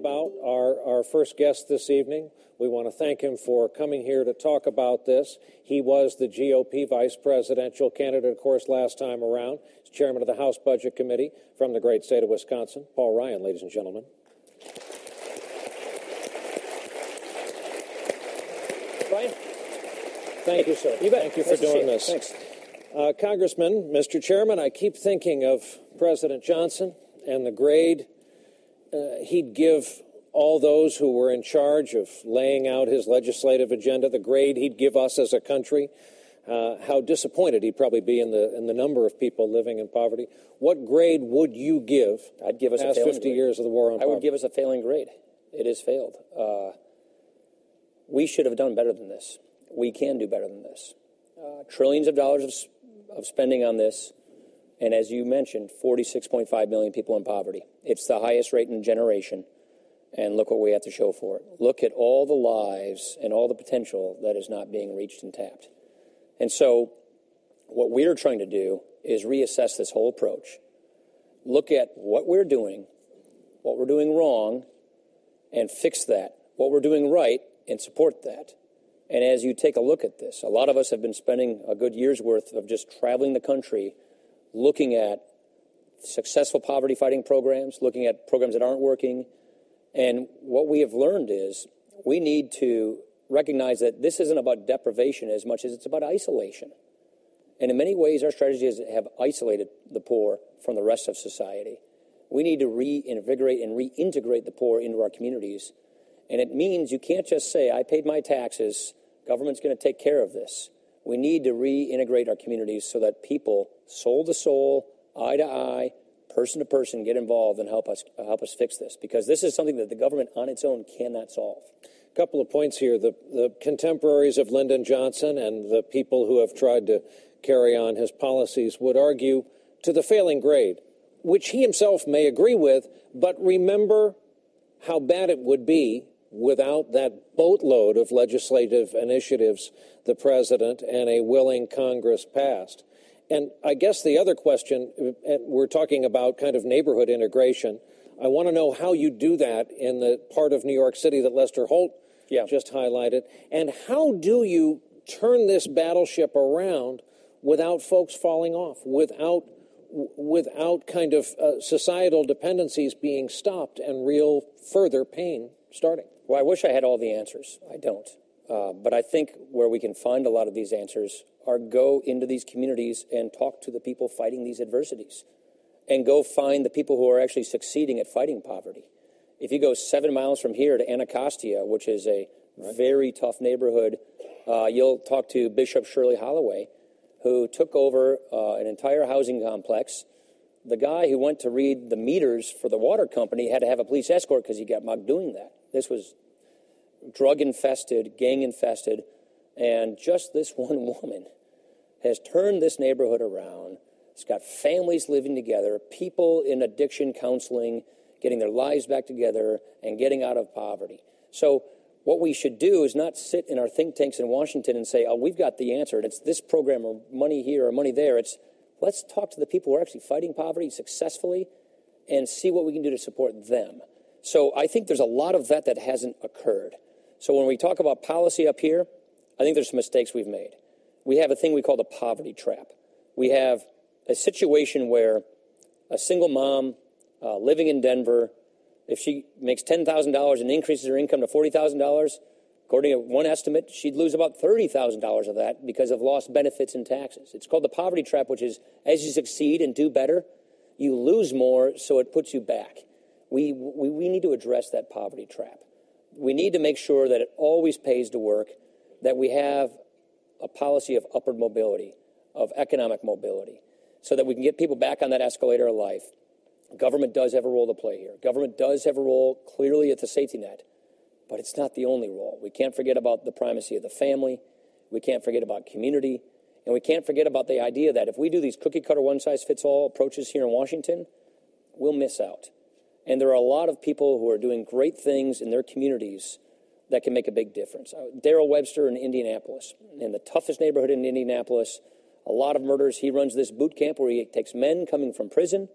about our first guest this evening. We want to thank him for coming here to talk about this. He was the GOP vice presidential candidate, of course, last time around. He's chairman of the House Budget Committee from the great state of Wisconsin. Paul Ryan, ladies and gentlemen. Ryan? Thank you, sir. You bet. Thank you for doing this. Thanks. Congressman, Mr. Chairman, I keep thinking of President Johnson and the grade he'd give all those who were in charge of laying out his legislative agenda, the grade he'd give us as a country, how disappointed he'd probably be in the number of people living in poverty. What grade would you give? I'd give us past a failing 50 grade. years of the war on poverty? I would give us a failing grade. It has failed. We should have done better than this. We can do better than this. Trillions of dollars of spending on this, and as you mentioned, 46.5 million people in poverty. It's the highest rate in a generation, and look what we have to show for it. Look at all the lives and all the potential that is not being reached and tapped. And so what we're trying to do is reassess this whole approach. Look at what we're doing wrong, and fix that. What we're doing right, and support that. And as you take a look at this, a lot of us have been spending a good year's worth of just traveling the country, looking at successful poverty-fighting programs, looking at programs that aren't working. And what we have learned is we need to recognize that this isn't about deprivation as much as it's about isolation. And in many ways, our strategies have isolated the poor from the rest of society. We need to reinvigorate and reintegrate the poor into our communities. And it means you can't just say, I paid my taxes, government's going to take care of this. We need to reintegrate our communities so that people, soul to soul, eye to eye, person to person, get involved and help us fix this. Because this is something that the government on its own cannot solve. A couple of points here. The contemporaries of Lyndon Johnson and the people who have tried to carry on his policies would argue to the failing grade, which he himself may agree with, but remember how bad it would be without that boatload of legislative initiatives the president and a willing Congress passed. And I guess the other question, we're talking about kind of neighborhood integration. I want to know how you do that in the part of New York City that Lester Holt just highlighted. And how do you turn this battleship around without folks falling off, without kind of societal dependencies being stopped and real further pain starting? Well, I wish I had all the answers. I don't. But I think where we can find a lot of these answers are go into these communities and talk to the people fighting these adversities, and go find the people who are actually succeeding at fighting poverty. If you go 7 miles from here to Anacostia, which is a very tough neighborhood, you'll talk to Bishop Shirley Holloway, who took over an entire housing complex. The guy who went to read the meters for the water company had to have a police escort because he got mugged doing that. This was drug-infested, gang-infested, and just this one woman has turned this neighborhood around. It's got families living together, people in addiction counseling, getting their lives back together, and getting out of poverty. So what we should do is not sit in our think tanks in Washington and say, oh, we've got the answer, and it's this program or money here or money there. It's let's talk to the people who are actually fighting poverty successfully and see what we can do to support them. So I think there's a lot of that hasn't occurred. So when we talk about policy up here, I think there's some mistakes we've made. We have a thing we call the poverty trap. We have a situation where a single mom living in Denver, if she makes $10,000 and increases her income to $40,000, according to one estimate, she'd lose about $30,000 of that because of lost benefits and taxes. It's called the poverty trap, which is as you succeed and do better, you lose more, so it puts you back. We need to address that poverty trap. We need to make sure that it always pays to work, that we have a policy of upward mobility, of economic mobility, so that we can get people back on that escalator of life. Government does have a role to play here. Government does have a role clearly at the safety net, but it's not the only role. We can't forget about the primacy of the family. We can't forget about community. And we can't forget about the idea that if we do these cookie-cutter, one-size-fits-all approaches here in Washington, we'll miss out. And there are a lot of people who are doing great things in their communities that can make a big difference. Darrell Webster in Indianapolis, in the toughest neighborhood in Indianapolis, a lot of murders. He runs this boot camp where he takes men coming from prison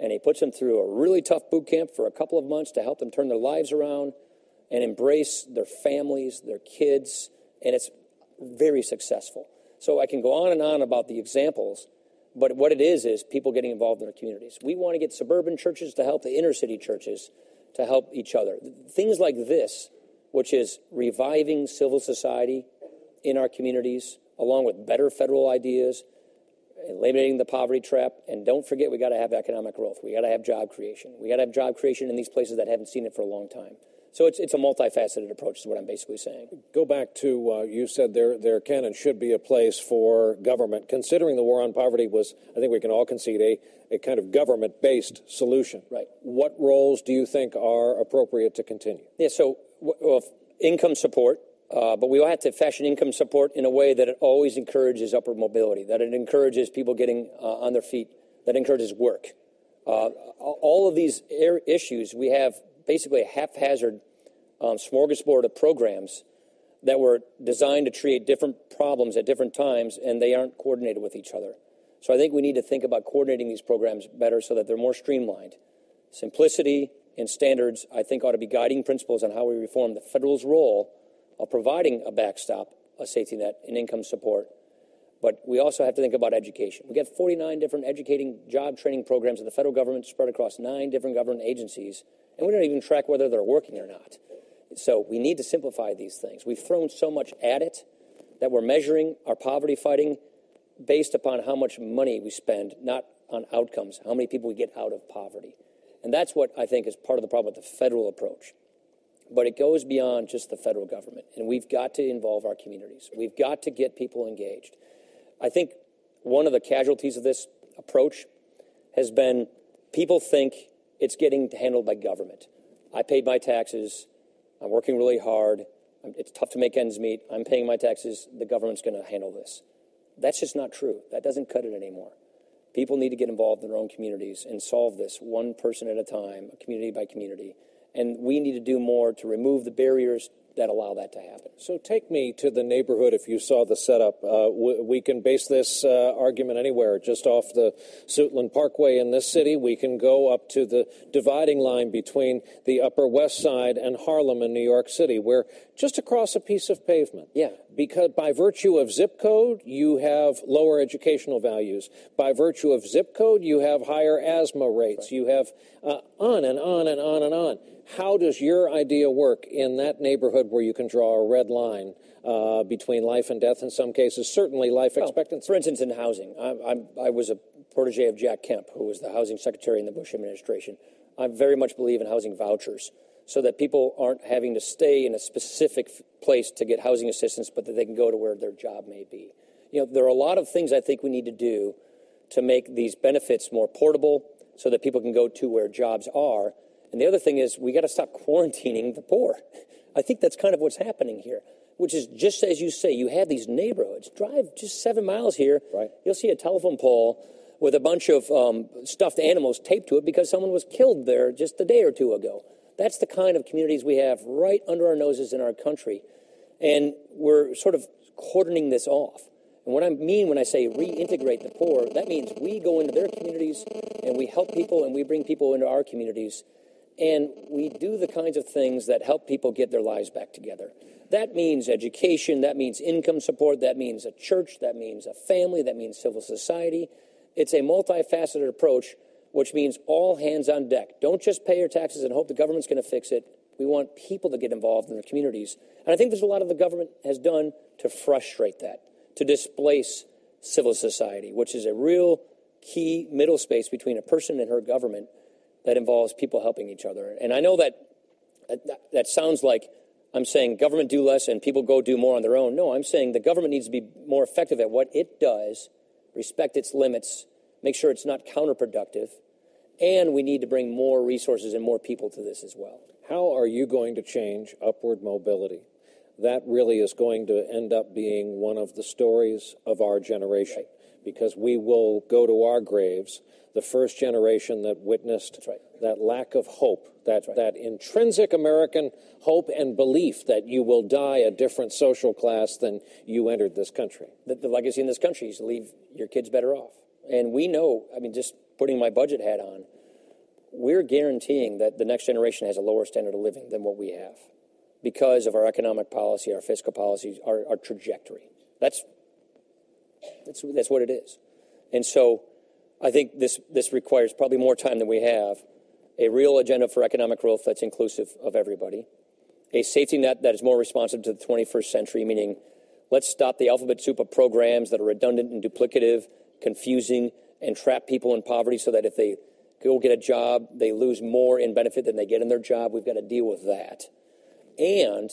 and he puts them through a really tough boot camp for a couple of months to help them turn their lives around and embrace their families, their kids, and it's very successful. So I can go on and on about the examples, but what it is people getting involved in their communities. We want to get suburban churches to help the inner city churches to help each other. Things like this, which is reviving civil society in our communities, along with better federal ideas, eliminating the poverty trap, and don't forget we got to have economic growth. We got to have job creation. We got to have job creation in these places that haven't seen it for a long time. So it's a multifaceted approach is what I'm basically saying. Go back to, you said there can and should be a place for government. Considering the war on poverty was, I think we can all concede, a kind of government-based solution. Right. What roles do you think are appropriate to continue? Yeah, so income support, but we will have to fashion income support in a way that it always encourages upward mobility, that it encourages people getting on their feet, that encourages work. All of these issues, we have basically a haphazard smorgasbord of programs that were designed to create different problems at different times, and they aren't coordinated with each other. So I think we need to think about coordinating these programs better so that they're more streamlined. Simplicity and standards, I think, ought to be guiding principles on how we reform the federal's role of providing a backstop, a safety net, and income support. But we also have to think about education. We got 49 different educating job training programs in the federal government spread across 9 different government agencies, and we don't even track whether they're working or not. So we need to simplify these things. We've thrown so much at it that we're measuring our poverty fighting based upon how much money we spend, not on outcomes, how many people we get out of poverty. And that's what I think is part of the problem with the federal approach. But it goes beyond just the federal government, and we've got to involve our communities. We've got to get people engaged. I think one of the casualties of this approach has been people think it's getting handled by government. I paid my taxes. I'm working really hard. It's tough to make ends meet. I'm paying my taxes. The government's going to handle this. That's just not true. That doesn't cut it anymore. People need to get involved in their own communities and solve this one person at a time, community by community. And we need to do more to remove the barriers that allow that to happen. So take me to the neighborhood if you saw the setup. We can base this argument anywhere, just off the Suitland Parkway in this city. We can go up to the dividing line between the Upper West Side and Harlem in New York City, where just across a piece of pavement. Yeah. Because by virtue of zip code, you have lower educational values. By virtue of zip code, you have higher asthma rates. Right. You have on and on and on and on. How does your idea work in that neighborhood where you can draw a red line between life and death in some cases, certainly life expectancy? For instance, in housing, I was a protege of Jack Kemp, who was the housing secretary in the Bush administration. I very much believe in housing vouchers so that people aren't having to stay in a specific place to get housing assistance, but that they can go to where their job may be. You know, there are a lot of things I think we need to do to make these benefits more portable so that people can go to where jobs are. And the other thing is we got to stop quarantining the poor. I think that's kind of what's happening here, which is just as you say, you have these neighborhoods. Drive just 7 miles here. Right. You'll see a telephone pole with a bunch of stuffed animals taped to it because someone was killed there just a day or two ago. That's the kind of communities we have right under our noses in our country. And we're sort of cordoning this off. And what I mean when I say reintegrate the poor, that means we go into their communities and we help people and we bring people into our communities. And we do the kinds of things that help people get their lives back together. That means education, that means income support, that means a church, that means a family, that means civil society. It's a multifaceted approach, which means all hands on deck. Don't just pay your taxes and hope the government's going to fix it. We want people to get involved in their communities. And I think there's a lot of the government has done to frustrate that, to displace civil society, which is a real key middle space between a person and her government that involves people helping each other. And I know that sounds like I'm saying government do less and people go do more on their own. No, I'm saying the government needs to be more effective at what it does, respect its limits, make sure it's not counterproductive, and we need to bring more resources and more people to this as well. How are you going to change upward mobility? That really is going to end up being one of the stories of our generation, right, because we will go to our graves the first generation that witnessed that lack of hope, that intrinsic American hope and belief that you will die a different social class than you entered this country. The legacy in this country is to leave your kids better off. And we know, I mean, just putting my budget hat on, we're guaranteeing that the next generation has a lower standard of living than what we have because of our economic policy, our fiscal policies, our trajectory. That's what it is. And so I think this requires probably more time than we have, a real agenda for economic growth that's inclusive of everybody, a safety net that is more responsive to the 21st century, meaning let's stop the alphabet soup of programs that are redundant and duplicative, confusing, and trap people in poverty so that if they go get a job, they lose more in benefit than they get in their job. We've got to deal with that. And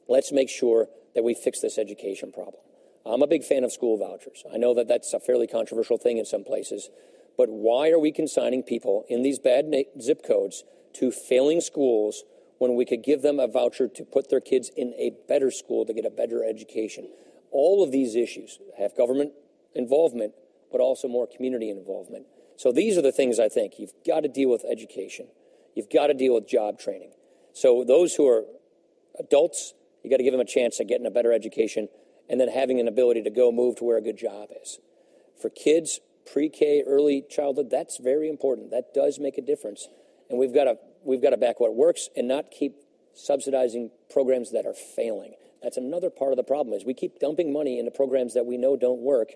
let's make sure that we fix this education problem. I'm a big fan of school vouchers. I know that that's a fairly controversial thing in some places, but why are we consigning people in these bad zip codes to failing schools when we could give them a voucher to put their kids in a better school to get a better education? All of these issues have government involvement, but also more community involvement. So these are the things I think. You've got to deal with education. You've got to deal with job training. So those who are adults, you got to give them a chance at getting a better education and then having an ability to go move to where a good job is. For kids, pre-K, early childhood, that's very important. That does make a difference. And we've got to back what works and not keep subsidizing programs that are failing. That's another part of the problem is we keep dumping money into programs that we know don't work,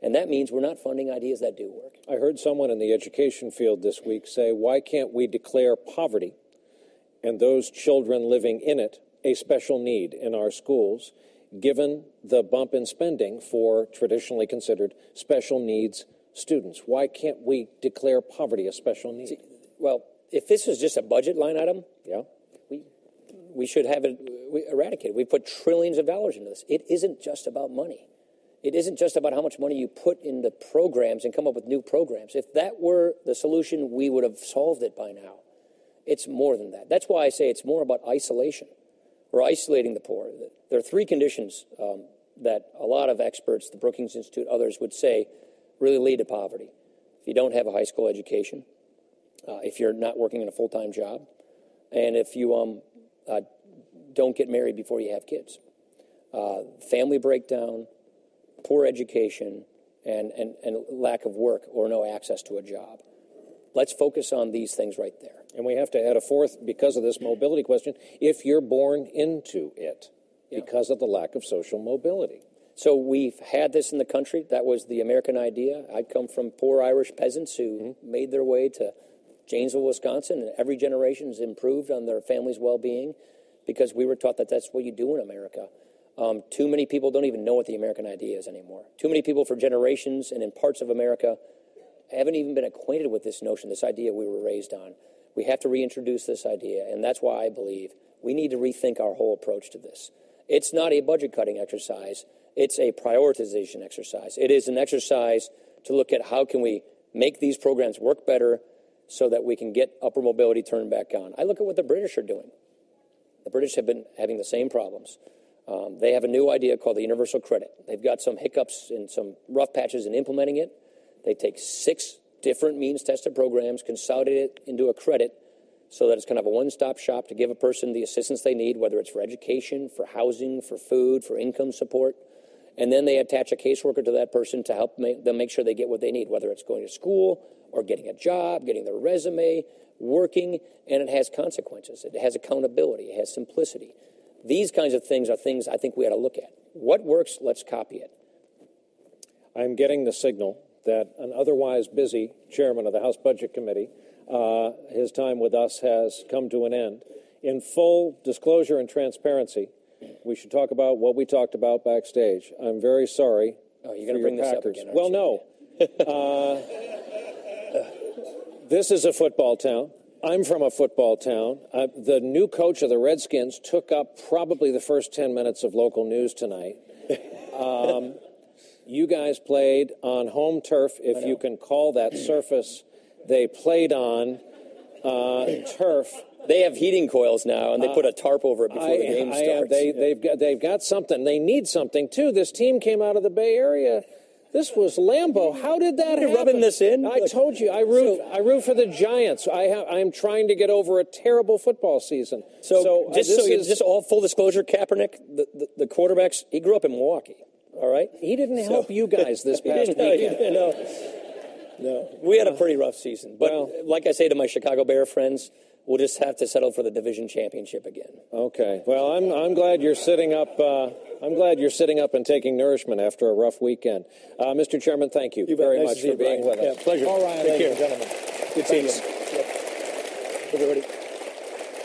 and that means we're not funding ideas that do work. I heard someone in the education field this week say, why can't we declare poverty and those children living in it a special need in our schools, given the bump in spending for traditionally considered special needs students? Why can't we declare poverty a special need? Well, if this is just a budget line item, yeah, we should have it eradicated. We put trillions of dollars into this. It isn't just about money. It isn't just about how much money you put into programs and come up with new programs. If that were the solution, we would have solved it by now. It's more than that. That's why I say it's more about isolation. We're isolating the poor. There are three conditions that a lot of experts, the Brookings Institute, others would say really lead to poverty. If you don't have a high school education, if you're not working in a full-time job, and if you don't get married before you have kids. Family breakdown, poor education, and lack of work or no access to a job. Let's focus on these things right there. And we have to add a fourth because of this mobility question, if you're born into it, because of the lack of social mobility. So we've had this in the country. That was the American idea. I come from poor Irish peasants who made their way to Janesville, Wisconsin, and every generation has improved on their family's well-being because we were taught that that's what you do in America. Too many people don't even know what the American idea is anymore. Too many people for generations and in parts of America haven't even been acquainted with this notion, this idea we were raised on. We have to reintroduce this idea, and that's why I believe we need to rethink our whole approach to this. It's not a budget-cutting exercise. It's a prioritization exercise. It is an exercise to look at how can we make these programs work better so that we can get upper mobility turned back on. I look at what the British are doing. The British have been having the same problems. They have a new idea called the universal credit. They've got some hiccups and some rough patches in implementing it. They take 6 different means-tested programs, consolidate it into a credit so that it's kind of a one-stop shop to give a person the assistance they need, whether it's for education, for housing, for food, for income support. And then they attach a caseworker to that person to help them make sure they get what they need, whether it's going to school or getting a job, getting their resume, working, and it has consequences. It has accountability. It has simplicity. These kinds of things are things I think we ought to look at. What works, let's copy it. I'm getting the signal that an otherwise busy chairman of the House Budget Committee, his time with us has come to an end. In full disclosure and transparency, we should talk about what we talked about backstage. I'm very sorry. Oh, you're going to bring this up again, aren't well, you? No. This is a football town. I'm from a football town. The new coach of the Redskins took up probably the first 10 minutes of local news tonight. You guys played on home turf, if you can call that surface they played on turf. They have heating coils now, and they put a tarp over it before the game starts. They've got something. They need something, too. This team came out of the Bay Area. This was Lambeau. How did that happen? You're rubbing this in? I told you. I root for the Giants. I'm trying to get over a terrible football season. Just all full disclosure, Kaepernick, the quarterbacks, he grew up in Milwaukee. All right? He didn't help you guys this past weekend. No, we had a pretty rough season. But like I say to my Chicago Bear friends, we'll just have to settle for the division championship again. Okay. Well, I'm glad you're sitting up. I'm glad you're sitting up and taking nourishment after a rough weekend. Mr. Chairman, thank you very much for being with us. Pleasure. All right, ladies and gentlemen. Good seeing you. Everybody.